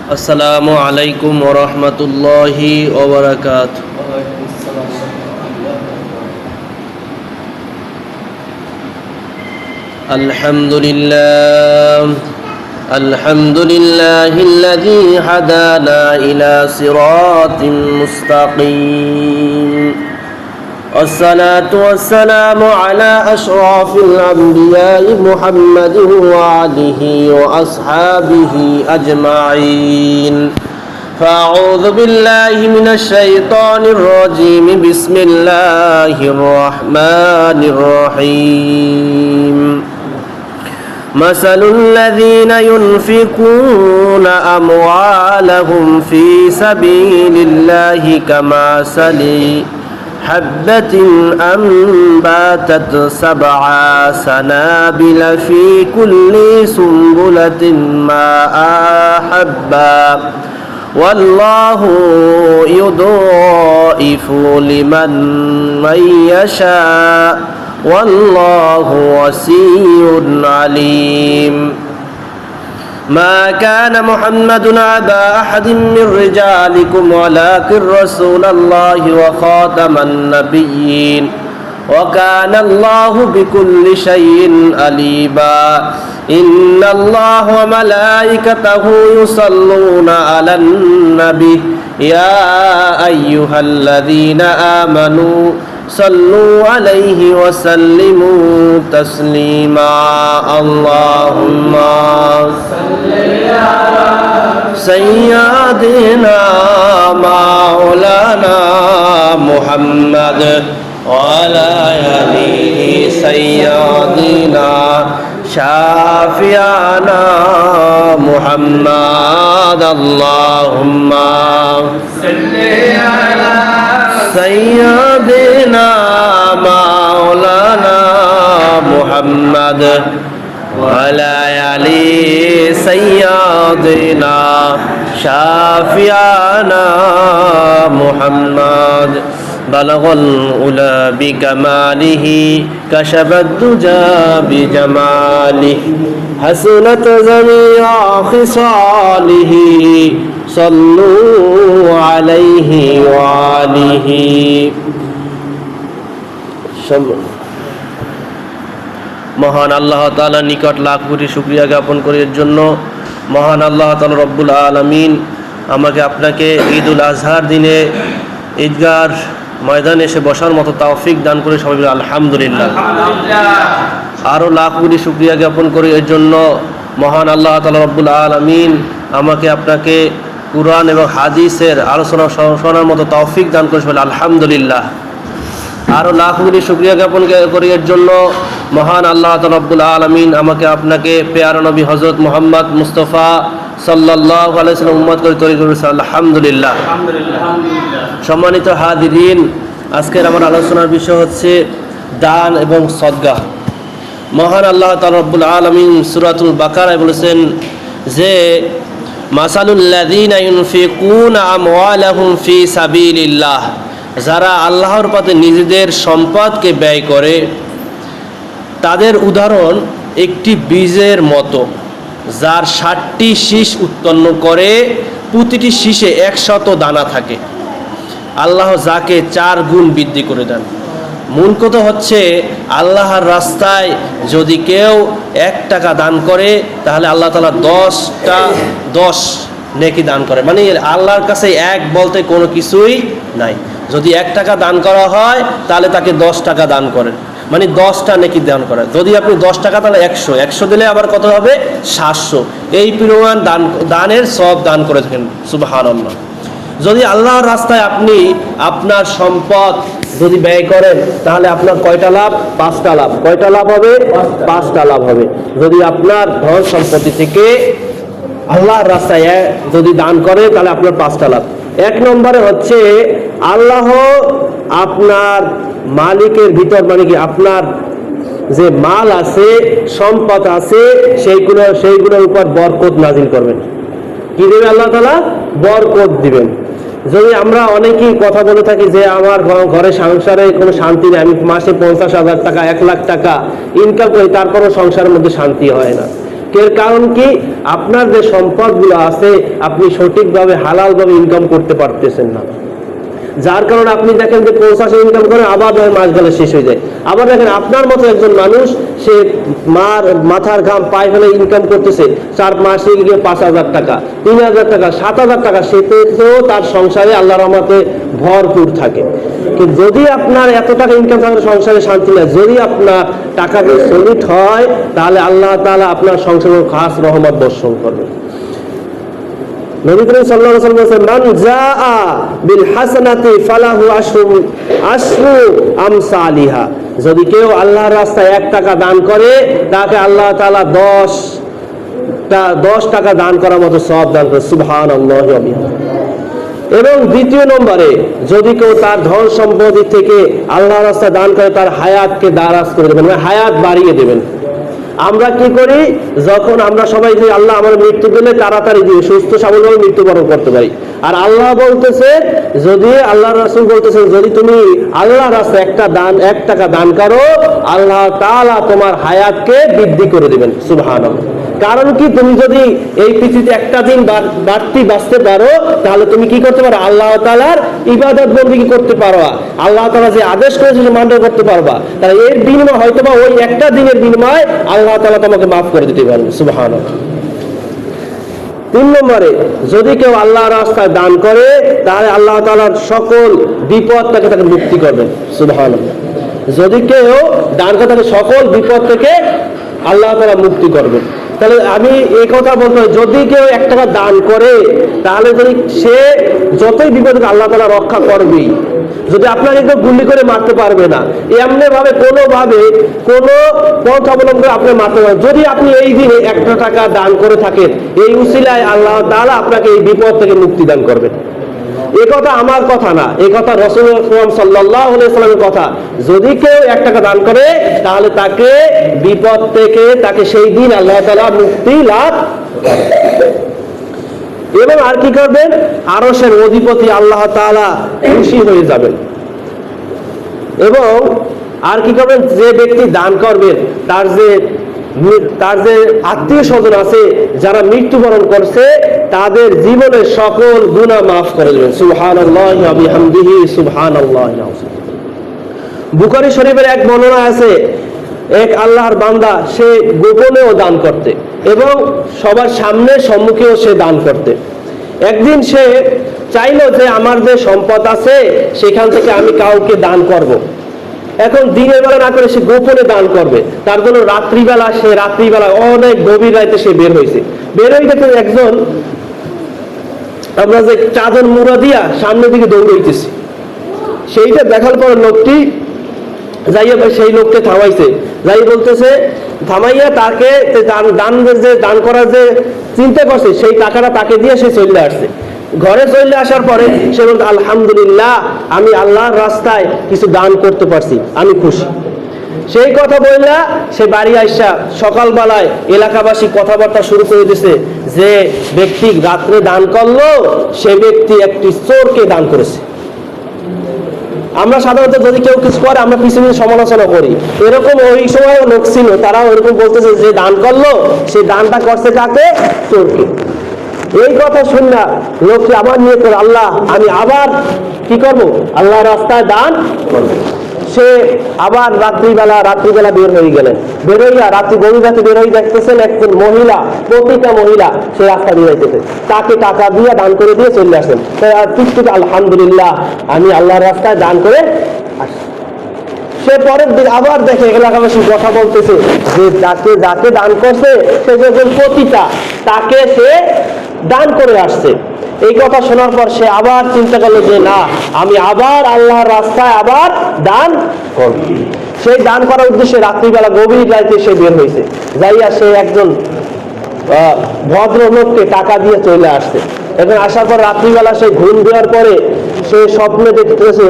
আসসালামু আলাইকুম ওয়া রাহমাতুল্লাহি ওয়া বারাকাতুহু। আলহামদুলিল্লাহিল্লাযী হাদানা ইলা সিরাতিন মুস্তাকিম। والصلاة والسلام على أشرف الأنبياء محمد وآله وأصحابه أجمعين. فأعوذ بالله من الشيطان الرجيم. بسم الله الرحمن الرحيم. مثل الذين ينفقون أموالهم في سبيل الله كمثل حبة أنبتت 7 سنابل في كل سنبلة 100 حبة والله يضاعف لمن يشاء والله واسع عليم. ما كان محمد أبا أحد من رجالكم ولكن رسول الله وخاتم النبيين وكان الله بكل شيء عليما. إن الله وملائكته يصلون على النبي يا أيها الذين آمنوا صلوا عليه وسلموا تسليما. اللهم صل على سيدنا مولانا محمد وعلى آله سيدنا شافعنا محمد. اللهم صل على سيدنا مولانا محمد وعلى آل سيدنا شافعنا محمد. بلغ العلا بكماله كشف الدجى بجماله حسنت جميع خصاله صلوا عليه وآله. মহান আল্লাহ তাআলার নিকট লাখ কোটি শুকরিয়া জ্ঞাপন করি এর জন্য। মহান আল্লাহ তাআলা রব্বুল আলামিন আমাকে আপনাকে ঈদুল আজহার দিনে ঈদগাহর ময়দানে এসে বসার মতো তৌফিক দান করে সবাই বলি আলহামদুলিল্লাহ। আরও লাখ কোটি শুকরিয়া জ্ঞাপন করি এর জন্য মহান আল্লাহ তাআলা রব্বুল আলামিন আমাকে আপনাকে কুরআন এবং হাদিসের আলোচনা শোনার মতো তৌফিক দান করে সবাই আলহামদুলিল্লাহ। আরও লাখ কোটি শুকরিয়া জ্ঞাপন করি এর জন্য মহান আল্লাহ তাআলা রব্বুল আলামিন আমাকে আপনাকে পেয়ারা নবী হযরত মুহাম্মদ মুস্তাফা সাল্লাল্লাহু আলাইহি ওয়াসাল্লাম উম্মত করে তৈরি করেছে আলহামদুলিল্লাহ। সম্মানিত হাজিরিন, আজকের আমার আলোচনার বিষয় হচ্ছে দান এবং সদকা। মহান আল্লাহ তাআলা রব্বুল আলামিন সূরাতুল বাকারায় বলেছেন যে মাসালুল লাযিনা ইউনফিকুনা আমওয়ালাহুম ফি সাবিলিল্লাহ, যারা আল্লাহর পথে নিজেদের সম্পদকে ব্যয় করে তাদের উদাহরণ একটি বীজের মতো যার 60টি শীষ উৎপন্ন করে, প্রতিটি শীষে 100 দানা থাকে। আল্লাহ যাকে 4 গুণ বৃদ্ধি করে দেন। মূল কথা হচ্ছে আল্লাহর রাস্তায় যদি কেউ 1 টাকা দান করে তাহলে আল্লাহ তাআলা 10 নেকি দান করে। মানে আল্লাহর কাছে 1 বলতে কোনো কিছুই নাই। যদি 1 টাকা দান করা হয় তাহলে তাকে 10 টাকা দান করেন, মানে 10টা নেকি দান করে। যদি আপনি 10 টাকা তাহলে 100 দিলে আবার কত হবে? 700। এই পরিমাণ দানের সব দান করে থাকেন। সুবহানাল্লাহ। যদি আল্লাহর রাস্তায় আপনি আপনার সম্পদ যদি ব্যয় করেন তাহলে আপনার কয়টা লাভ? 5টা লাভ। কয়টা লাভ হবে? 5টা লাভ হবে। যদি আপনার ধন সম্পত্তি থেকে আল্লাহর রাস্তায় যদি দান করে তাহলে আপনার 5টা লাভ। 1 নম্বরে হচ্ছে আল্লাহ আপনার মালিকের ভিতর, মানে কি আপনার যে মাল আছে, সম্পদ আছে, সেইগুলোর উপর বরকত নাজিল করবেন। কি দেবে আল্লাহ তাআলা? বরকত দিবেন। যদি আমরা অনেকেই কথা বলে থাকি যে আমার ঘরে সংসারে কোনো শান্তি নেই, আমি মাসে 50,000 টাকা 1 লাখ টাকা ইনকাম করি, তারপরও সংসারের মধ্যে শান্তি হয় না। এর কারণ কি? আপনার যে সম্পদগুলো আছে আপনি সঠিকভাবে হালালভাবে ইনকাম করতে পারতেছেন না, যার কারণে আপনি দেখেন যে 50 ইনকাম করেন, আবার মাস গেলে শেষ হয়ে যায়। আবার দেখেন আপনার মতো একজন মানুষ, সে মাথার ঘাম পায়ে ফেলে ইনকাম করতেছে, 4 মাসে গিয়ে 5,000 টাকা, 3,000 টাকা, 7,000 টাকা, সেতেও তার সংসারে আল্লাহর রহমতে ভরপুর থাকে। কিন্তু যদি আপনার এত টাকা ইনকাম থাকলে সংসারে শান্তি নেই, যদি আপনার টাকাটা সলিড হয়, তাহলে আল্লাহ তাআলা আপনার সংসারে খাস রহমত বর্ষণ করবে। নবী করিম সাল্লাল্লাহু আলাইহি ওয়াসাল্লাম বলেছেন, মান জাআ বিল হাসানাতি ফালাহু আশরু আমসালিহা। যদি কেউ আল্লাহর রাস্তায় 1 টাকা দান করে, তাকে আল্লাহ তাআলা 10 টাকা দান করার মতো সওয়াব দান করে। সুবহানাল্লাহি ওয়া বিহামদিহি। এবং দ্বিতীয় নম্বরে, যদি কেউ তার ধন সম্পত্তি থেকে আল্লাহর রাস্তায় দান করে, তার হায়াতকে দারাজ করে দেবেন, মানে হায়াত বাড়িয়ে দেবেন। আমরা কি করি? যখন আমরা সবাই যে আল্লাহ আমার মৃত্যু দিলে তাড়াতাড়ি দিয়ে সুস্থ স্বাভাবিকভাবে মৃত্যুবরণ করতে পারি, আর আল্লাহ বলতেছে, যদি আল্লাহ রাসূল বলতেছেন, যদি তুমি আল্লাহর রাস্তায় 1 টাকা দান করো, আল্লাহ তাআলা তোমার হায়াতকে বৃদ্ধি করে দিবেন। সুবহানাল্লাহ। কারণ কি? তুমি যদি এই পৃথিবীতে 1 দিন বাড়তি বাঁচতে পারো, তাহলে তুমি কি করতে পারো? আল্লাহ তাআলার ইবাদত বন্দেগী করতে পারো, আল্লাহ তাআলা যে আদেশ করেছে সে মান্য করতে পারবা। তাহলে এর বিনিময় হয়তোবা ওই 1 দিনের বিনিময় আল্লাহ তাআলা তোমাকে মাফ করে দিতে পারেন। সুবহানাল্লাহ। 3 নম্বরে, যদি কেউ আল্লাহর রাস্তায় দান করে, তাহলে আল্লাহ তাআলার সকল বিপদ থেকে তাকে মুক্তি করবেন। সুবহানাল্লাহ। যদি কেউ দান করে, তাকে সকল বিপদ থেকে আল্লাহ তাআলা মুক্তি করবেন। তাহলে আমি এই কথা বলতে, যদি কেউ 1 টাকা দান করে, তাহলে যদি সে যতই বিপদকে আল্লাহ তাআলা রক্ষা করবেই। যদি আপনাকে কেউ গুলি করে মারতে পারবে না, এমনি ভাবে কোনোভাবে কোনো পথ অবলম্বন করে আপনি মারতে পারবেন। যদি আপনি এই দিনে 1 টাকা দান করে থাকেন, এই উসিলায় আল্লাহ তাআলা আপনাকে এই বিপদ থেকে মুক্তি দান করবেন। এই কথা আমার কথা না, এই কথা রাসূলুল্লাহ সাল্লাল্লাহু আলাইহি ওয়াসাল্লামের কথা। যদি কেউ 1 টাকা দান করে, তাহলে তাকে বিপদ থেকে তাকে সেই দিন আল্লাহ তাআলা মুক্তি লাভ। এবং আর কি করবেন? আরশের অধিপতি আল্লাহ তাআলা খুশি হয়ে যাবেন। এবং আর কি করবেন? যে ব্যক্তি দান করবেন, তার যে আত্মীয় স্বজন আছে যারা মৃত্যুবরণ করছে, তাদের জীবনের সকল গুনাহ মাফ করে দেবেন। সুবহানাল্লাহি ওয়া বিহামদিহি, সুবহানাল্লাহি আযীম। বুখারী শরীফের এক বর্ণনা আছে, এক আল্লাহর বান্দা, সে গোপনেও দান করতে এবং সবার সামনে সম্মুখেও সে দান করতে। একদিন সে চাইলো যে আমার যে সম্পদ আছে সেখান থেকে আমি কাউকে দান করব। এখন দিনের বেলা না করে সে গোপনে দান করবে। তার জন্য রাত্রিবেলা অনেক গভীর রাতে সে বের হয়েছে। বের হয়ে গেছে, একজন আমরা যে চাদর মুড়া দিয়া সামনের দিকে দৌড়াইতেছি, সেইটা দেখার পর লোকটি যাইয়া সেই লোককে থামাইছে, যাই বলতেছে, থামাইয়া তাকে দান করার যে চিন্তা করছে, সেই টাকাটা তাকে দিয়ে সে চলে আসছে। ঘরে চলে আসার পরে সে বলতে, আলহামদুলিল্লাহ, আমি আল্লাহর রাস্তায় কিছু দান করতে পারছি, আমি খুশি। সেই কথা বললা সে বাড়ি আইসা সকালবেলায় এলাকাবাসী কথাবার্তা শুরু করে দিছে, যে ব্যক্তি রাত্রে দান করলো, সে ব্যক্তি একটি চোরকে দান করেছে। আমরা সাধারণত যদি কেউ কিছু করে আমরা পিছনে সমালোচনা করি, এরকম ওই সময় লোক ছিল, তারা ওইরকম বলতেছে যে দান করলো, সে দানটা করছে কাকে? চোরকে। এই কথা শুননা লোকটি আবার নিয়ে করে, আল্লাহ, আমি আবার কি করব? আল্লাহ রাস্তায় দান করব। সে আবার রাত্রিবেলা বের হয়ে গেলেন। বের হইয়া রাত্রি গভীর রাতে বের হয়ে দেখতেছেন একজন মহিলা, প্রতিটা মহিলা সে রাস্তা দিয়ে যাইতেছে, তাকে টাকা দিয়ে দান করে দিয়ে চলে আসেন। আলহামদুলিল্লাহ, আমি আল্লাহর রাস্তায় দান করে আসি। সে পরের দিন আবার দেখে এলাকাবাসী কথা বলতেছে যে যাকে দান করছে সে যখন প্রতিটা তাকে সে দান করে আসছে। এই কথা শোনার পর সে আবার চিন্তা করলো যে না, আমি আবার আল্লাহর রাস্তায় আবার দান করব। সেই দান করার উদ্দেশ্যে রাত্রিবেলা গভীর রাতে সে বের হয়েছে। যাইয়া সে একজন ভদ্রলোককে টাকা দিয়ে চলে আসছে। এখন আসার পর রাত্রিবেলা সে ঘুম দেওয়ার পরে সে স্বপ্নে দেখতেছে,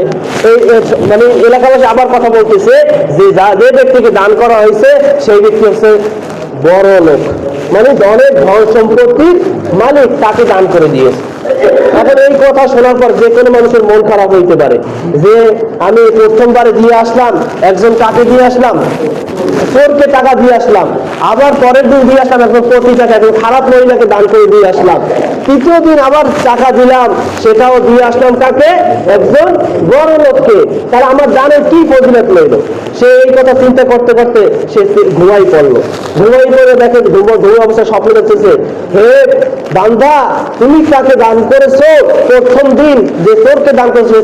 মানে এলাকাবাসী আবার কথা বলতেছে যে ব্যক্তিকে দান করা হয়েছে সেই ব্যক্তি হচ্ছে বড় লোক, মানে অনেক ধন সম্পত্তির মালিক, তাকে দান করে দিয়েছে। এখন এই কথা শোনার পর যে কোনো মানুষের মন খারাপ হইতে পারে যে আমি প্রথমবারে দিয়ে আসলাম, একজন কাকে দিয়ে আসলাম, চোরকে টাকা দিয়ে আসলাম, আবার পরের দিন দিয়ে আসলাম একজন কোটি টাকা, একজন খারাপ মহিলাকে দান করে দিয়ে আসলাম, তৃতীয় দিন আবার টাকা দিলাম, সেটাও দিয়ে আসলাম কাকে, একজন বড় লোককে, তাহলে আমার দানের কি ফজিলত লইল? সে এই কথা চিন্তা করতে করতে সে ঘুমাই পড়লো। ঘুমাই পড়ে দেখে ঘুমো অবস্থায় স্বপ্ন দেখতেছে, হে বান্দা, তুমি কাকে দান করেছো, প্রথম দিন যে চোরকে দান করেছো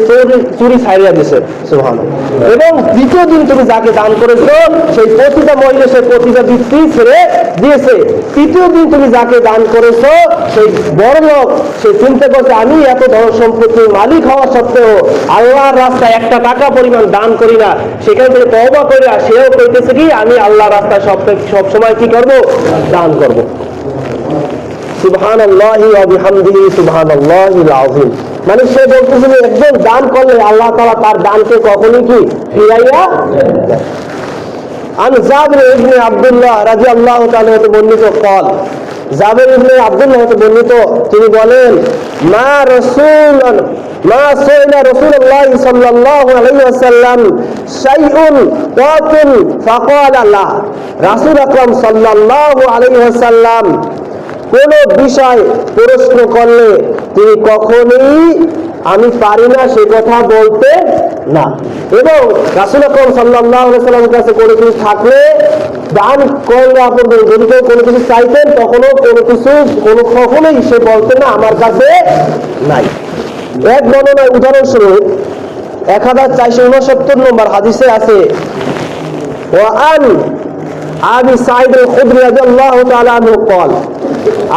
চুরি ছাড়িয়ে দিছে, সুবহানাল্লাহ। এবং দ্বিতীয় দিন তুমি যাকে দান করেছো সেই প্রতিটা মহিলা সে প্রতিটা বৃত্তি ছেড়ে দিয়েছে, তৃতীয় দিন তুমি যাকে দান করেছো সেই বড় লোক সে চিন্তা করছে আমি এত ধন সম্পত্তির মালিক হওয়া সত্ত্বেও আল্লাহর রাস্তায় একটা টাকা পরিমাণ দান করি না, সেখান থেকে তওবা করিয়া সেও কইতেছে কি আমি আল্লাহর রাস্তায় সব সময় কি করব, দান করব। সুবহানাল্লাহি ওয়া বিহামদিহি সুবহানাল্লাহিল আযীম। মানে সে বলতেছে যে একজন দান করলে আল্লাহ তাআলা তার দানকে কখনোই কি ফিরাইয়া দেয়। আন জাবির ইবনে আব্দুল্লাহ রাদিয়াল্লাহু তাআলা হতে বর্ণিত قال, জাবির ইবনে আব্দুল্লাহ হতে বর্ণিত তিনি বলেন, মা রাসূলুন মা সাইনা রাসূলুল্লাহ সাল্লাল্লাহু আলাইহি ওয়াসাল্লাম শাইউন কাতুন ফাকালা লা, রাসূল আকরাম সাল্লাল্লাহু আলাইহি ওয়াসাল্লাম কোন বিষয় প্রশ্ন করলে তিনি কখনোই আমি পারি না সে কথা বলতে না। এবং রাসূল আকরাম সাল্লাল্লাহু আলাইহি ওয়াসাল্লামের কাছে কোনো কিছু থাকলে দান করলে আপনি যদি কেউ কোনো কিছু চাইতেন তখনও কখনোই সে বলতেন না আমার কাছে নাই। এক বর্ণনায় উদাহরণস্বরূপ 1469 নম্বর হাদিসে আছে, ওয়ান আবি সাঈদ আল-খুদরি রাদিয়াল্লাহু তাআলা আনহু قال,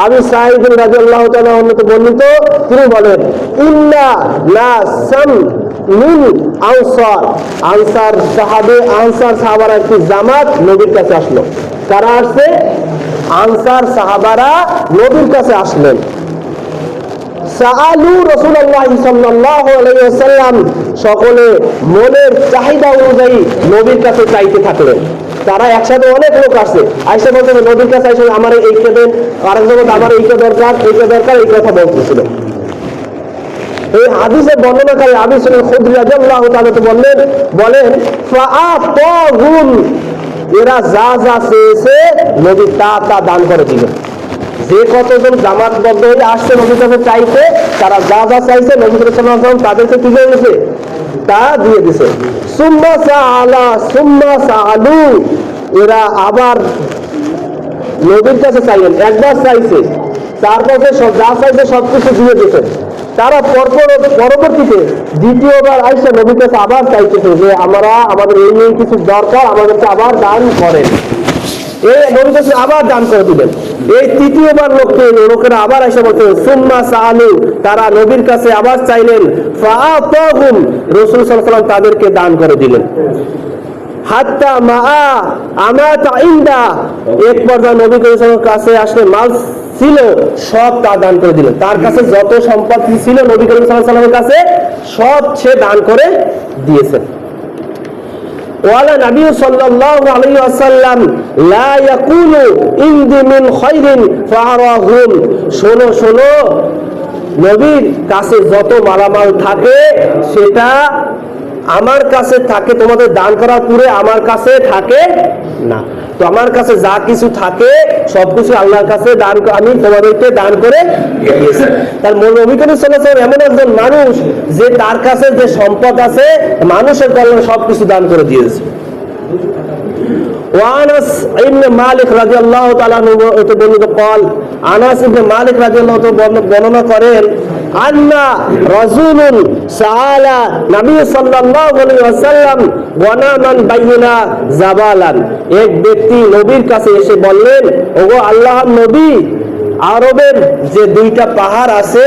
আবি সাঈদ রাদিয়াল্লাহু তাআলা আনহু বর্ণিত তিনি বলেন, ইন্না নাসাম মিন আনসার সাহাবারা একটি জামাত নবীর কাছে আসলো। কারা আসছে? আনসার সাহাবারা নবীর কাছে আসলেন। সাআলু রাসূলুল্লাহ সাল্লাল্লাহু আলাইহি ওয়াসাল্লাম, সকলে মনের চাহিদা অনুযায়ী নবীর কাছে চাইতে থাকলেন। তারা একসাথে অনেক লোক আসছে, আয়েশা বলতেন নবীর কাছে এসে আমার এইটা দেন, আরেকজন আমার এইটা দরকার এই কথা বলতেছিল। এই হাদিসের বর্ণনাকারী আবু সাঈদ খুদরি রাদিয়াল্লাহু তাআলা বলেন ফাআতাহুম, এরা যা যা চেয়েছে নবী তা দান করে দিলেন। যে কতজন জামাতবদ্ধ হয়ে আসছে নবীর কাছে চাইতে, তারা যা যা চাইছে নবী সাল্লাল্লাহু আলাইহি ওয়াসাল্লাম তাদেরকে কি করে দিয়েছে, তা দিয়ে দিয়েছে। সুম্মা সাআলু, এরা আবার নবীর কাছে চাইলেন, একবার চাইছে, তারপরে যা চাইছে সবকিছু দিয়ে দিয়েছে। তারা পরবর্তীতে দ্বিতীয়বার আইসা নবীর কাছে আবার চাইতেছে যে আমাদের এই কিছু দরকার, আমাদেরকে আবার দান করেন। এই নবীর কাছে আবার দান করে দিলেন। এই তৃতীয়বার লোকেরা আবার এসে বলছেন সুম্মা সাআলু, তারা নবীর কাছে আবার চাইলেন, ফাআতাহুম, রাসূল সাল্লাল্লাহু আলাইহি ওয়াসাল্লাম তাদেরকে দান করে দিলেন। হাত্তা মা আমাতা ইনদা, এক পর্যায়ে নবী করিমের কাছে আসলে মাল ছিল সব তা দান করে দিলেন। তার কাছে যত সম্পত্তি ছিল নবী করিম সাল্লাল্লাহু আলাইহি ওয়াসাল্লামের কাছে সব সে দান করে দিয়েছেন। ওয়ালা নবী সাল্লাল্লাহু আলাইহি ওয়াসাল্লাম লা ইয়াকুলু ইনদি মিন খায়রিন ফারাহুম, শোনো নবীর কাছে যত মালামাল থাকে সেটা আমার কাছে থাকে, তোমাদের দান করার পরে আমার কাছে থাকে না। তো আমার কাছে যা কিছু থাকে সবকিছু আল্লাহর কাছে আমি তোমাদেরকে দান করে দিয়েছি। তার নবী করিম সাল্লাল্লাহু আলাইহি ওয়াসাল্লাম এমন একজন মানুষ যে তার কাছে যে সম্পদ আছে মানুষের কল্যাণে সবকিছু দান করে দিয়েছে। আনাস ইবনে মালিক রাদিয়াল্লাহু তাআলা আনহু বর্ণিত قال, আনাস ইবনে মালিক রাদিয়াল্লাহু তাআলা বর্ণনা করেন, আন্না রাসূলুন সাআলা নবী সাল্লাল্লাহু আলাইহি ওয়াসাল্লাম ওয়ানামান বাইনা জাবালান, এক ব্যক্তি নবীর কাছে এসে বললেন, ওগো আল্লাহর নবী, আরবের যে দুইটা পাহাড় আছে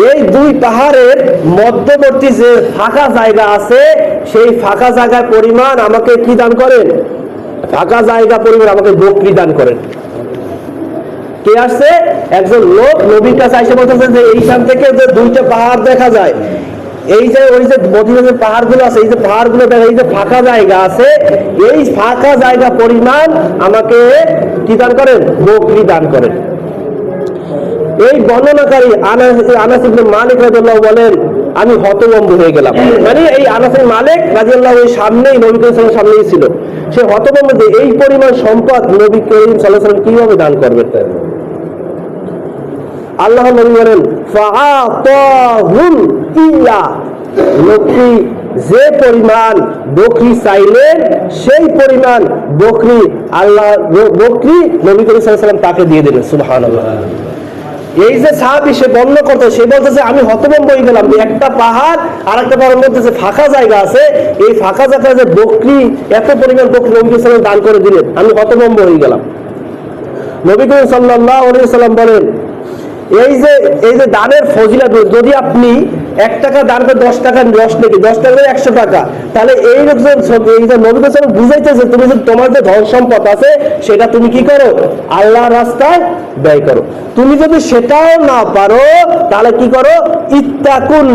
এই দুই পাহাড়ের মধ্যবর্তী যে ফাঁকা জায়গা আছে সেই ফাঁকা জায়গার পরিমাণ আমাকে কি দান করেন, ফাঁকা জায়গা পরিমাণ আমাকে বকরি দান করেন। কে আসছে? একজন লোক নবীর কাছে এসে বলতেছে যে এইখান থেকে যে দুইটা পাহাড় দেখা যায়, এই যে ওই যে মদিনার যে পাহাড়গুলো আছে, এই যে পাহাড়গুলো দেখা, এই যে ফাঁকা জায়গা আছে, এই ফাঁকা জায়গা পরিমাণ আমাকে কি দান করেন, বকরি দান করেন। এই বর্ণনাকারী আনাস ইবনে মালিক রাদিয়াল্লাহু বলেন আমি হতভম্ব হয়ে গেলাম। মানে এই আনাস ইবনে মালিক রাদিয়াল্লাহু এর সামনেই নবী করিম সাল্লাল্লাহু আলাইহি ওয়াসাল্লামের সামনেই ছিল। সে হতভম্ব যে এই পরিমাণ সম্পদ নবী করিম সাল্লাল্লাহু আলাইহি ওয়াসাল্লাম কিভাবে দান করবেন। আল্লাহ নবী বলেন ফাআতাহুম ইয়া, লোকটি যে পরিমাণ বকরি চাইলেন সেই পরিমাণ বকরি নবী করিম সাল্লাল্লাহু আলাইহি ওয়াসাল্লাম তাকে দিয়ে দিলেন। সুবহানাল্লাহ। এই যে সাহাবী সে বর্ণনা করতে, সে বলতেছে আমি হতভম্ব হয়ে গেলাম যে একটা পাহাড় আর একটা পাহাড়ের মধ্যে যে ফাঁকা জায়গা আছে, এই ফাঁকা জায়গায় যে বকরি, এত পরিমাণ বকরি নবী করিম সাল্লাল্লাহু আলাইহি ওয়াসাল্লাম দান করে দিলেন, আমি হতভম্ব হয়ে গেলাম। নবী করিম সাল্লাল্লাহু আলাইহি ওয়াসাল্লাম বলেন এই যে দানের ফজিলত, যদি আপনি 1 টাকা দান করে 10 টাকা 10 নাকি 10 টাকা 100 টাকা, তাহলে এই যে নবী করিম বুঝাইতেছে তুমি যে তোমার যে ধন সম্পদ আছে সেটা তুমি কি করো, আল্লাহর রাস্তায় ব্যয় করো। তুমি যদি সেটাও না পারো তাহলে কি করো, ইত্তাকুন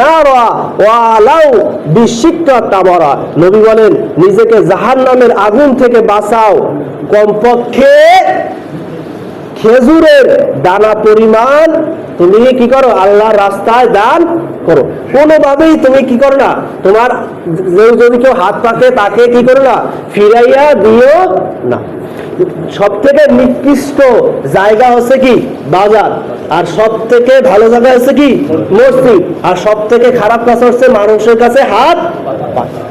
নারা ওয়ালাউ বিশিক্কা তামারা। নবী বলেন নিজেকে জাহান্নামের আগুন থেকে বাঁচাও, কমপক্ষে খেজুরের দানা পরিমাণ তুমি কি করো, আল্লাহর রাস্তায় দান করো। কোনোভাবেই তুমি কি করো না, তোমার যদি কেউ হাত পাকে তাকে কি করো না, ফিরাইয়া দিও না। সব থেকে নিকৃষ্ট জায়গা হচ্ছে কি, বাজার, আর সব থেকে ভালো জায়গা হচ্ছে কি, মসজিদ, আর সব থেকে খারাপ কাজ হচ্ছে মানুষের কাছে হাত পাতা।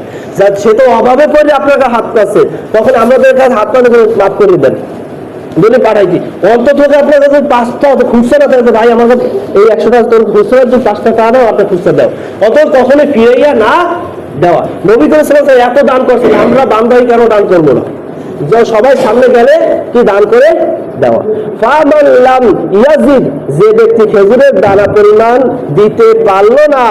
সে তো অভাবে পড়ে আপনার কাছে হাত পাচ্ছে, তখন আমাদের কাছে হাত পাতে মাফ করে দেন, বলে পাঠাইছি। অন্তত আপনার কাছে 5টা খুচরা না থাকে, ভাই আমার কাছে এই 100 টাকা তোর খুচরা, 5 টাকা দাও, আপনার খুচরা দাও, অত কখনোই ফিরাইয়া না দেওয়া। নবী করিম সাল্লাল্লাহু আলাইহি ওয়াসাল্লাম এত দান করছেন, আমরা বান্দাই কেন দান করবো না? সবাই সামনে গেলে কি দান করে দেওয়া। ফামাল্লাম ইয়াজিদ, যে ব্যক্তি খেজুরের দানা পরিমাণ দিতে পারলো না,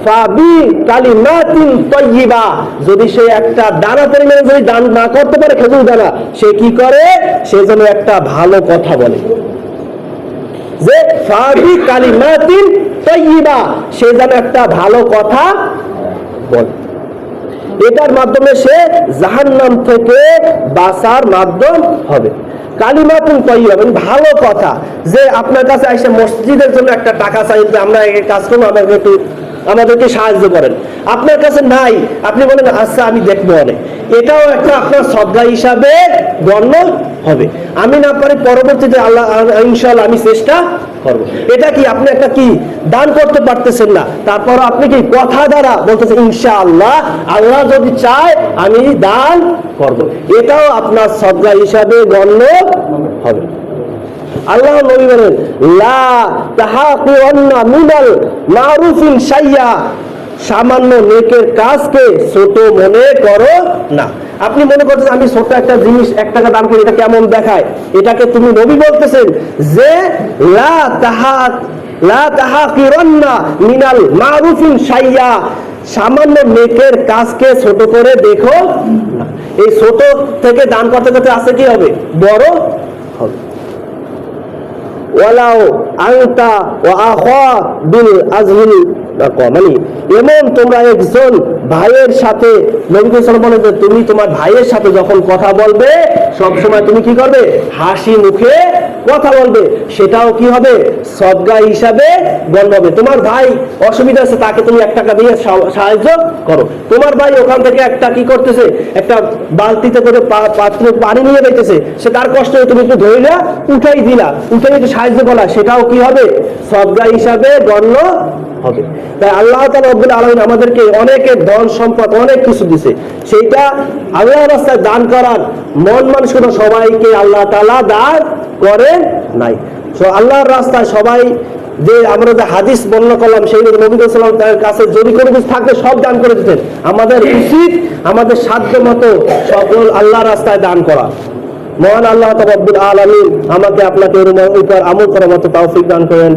ফাবি কালিমাতিন তাইয়্যিবা, যদি সে একটা দানা পরিমাণে যদি দান না করতে পারে খেজুর দানা, সে কি করে, সে যেন একটা ভালো কথা বলে। যে ফাবি কালিমাতিন তাইয়্যিবা, সে যেন একটা ভালো কথা বলে। এটার মাধ্যমে সে জাহান্নাম থেকে বাঁচার মাধ্যম হবে। কালিমাতুন তাইয়্যিবা মানে ভালো কথা, যে আপনার কাছে এসে মসজিদের জন্য একটা টাকা চাইতে, আমরা এই কাজ করবো, আমাদেরকে সাহায্য করেন, আপনার কাছে নাই, আপনি বলেন আচ্ছা আমি দেখবো অনেক, এটাও একটা আপনার সদকা হিসাবে গণ্য হবে। আমি না পারি পরবর্তীতে আল্লাহ ইনশাআল্লাহ আমি চেষ্টা করবো। এটা কি আপনি একটা কি দান করতে পারতেছেন না, তারপর আপনি কি কথা দ্বারা বলতেছেন ইনশাআল্লাহ আল্লাহ যদি চায় আমি দান করব, এটাও আপনার সদকা হিসাবে গণ্য হবে। আল্লাহ নবী বলেন লা তাহাকিরান্না মিনাল মারুফিন শাইয়া, সামান্য নেকের কাজকে ছোট মনে করো না। আপনি মনে করতেছেন আমি ছোট একটা জিনিস 1 টাকা দান করি, এটা কেমন দেখায়, এটাকে তুমি নবী বলতেছেন যে লা তাহাকিরান্না মিনাল মারুফিন শাইয়া, সামান্য নেকের কাজকে ছোট করে দেখো না। এই ছোট থেকে দান করতে করতে আছে কি হবে, বড় হবে। ওয়ালাউ আনতা ওয়া আখা বিল আজহিল মানে এমন তোমরা একজন ভাইয়ের সাথে, নবী সাল্লাল্লাহু আলাইহি ওয়াসাল্লাম বলেন যে তুমি তোমার ভাইয়ের সাথে যখন কথা বলবে সব সময় তুমি কি করবে, হাসি মুখে কথা বলবে, সেটাও কি হবে, সদকা হিসাবে গণ্য হবে। তোমার ভাই অসুবিধা আছে, তাকে তুমি 1 টাকা দিয়ে সাহায্য করো। তোমার ভাই ওখান থেকে একটা কি করতেছে, একটা বালতিতে করে পাত্রে পানি নিয়ে যাইতেছে, সে তার কষ্ট তুমি একটু ধরিলা উঠাই দিলা, উঠাই একটু সাহায্য করলা, সেটাও কি হবে, সদকা হিসাবে গণ্য হবে। তাই আল্লাহ তাআলা রব্বুল আলামিন আমাদেরকে অনেকের ধন সম্পদ অনেক কিছু দিছে, সেইটা আল্লাহর রাস্তায় দান করার মন মানসিকতা সবাইকে আল্লাহ তাআলা দান করেন নাই। আল্লাহর রাস্তায় সবাই যে আমরা যে হাদিস বর্ণনা করলাম, সেই নবী সাল্লাল্লাহু আলাইহি ওয়াসাল্লামের কাছে যদি কোনো কিছু থাকলে সব দান করে দিতেন। আমাদের উচিত আমাদের সাধ্য মতো সকল আল্লাহর রাস্তায় দান করা। মহান আল্লাহ রব্বুল আলামিন আমাকে আপনাকে এর উপর আমল করার মতো তৌফিক দান করেন।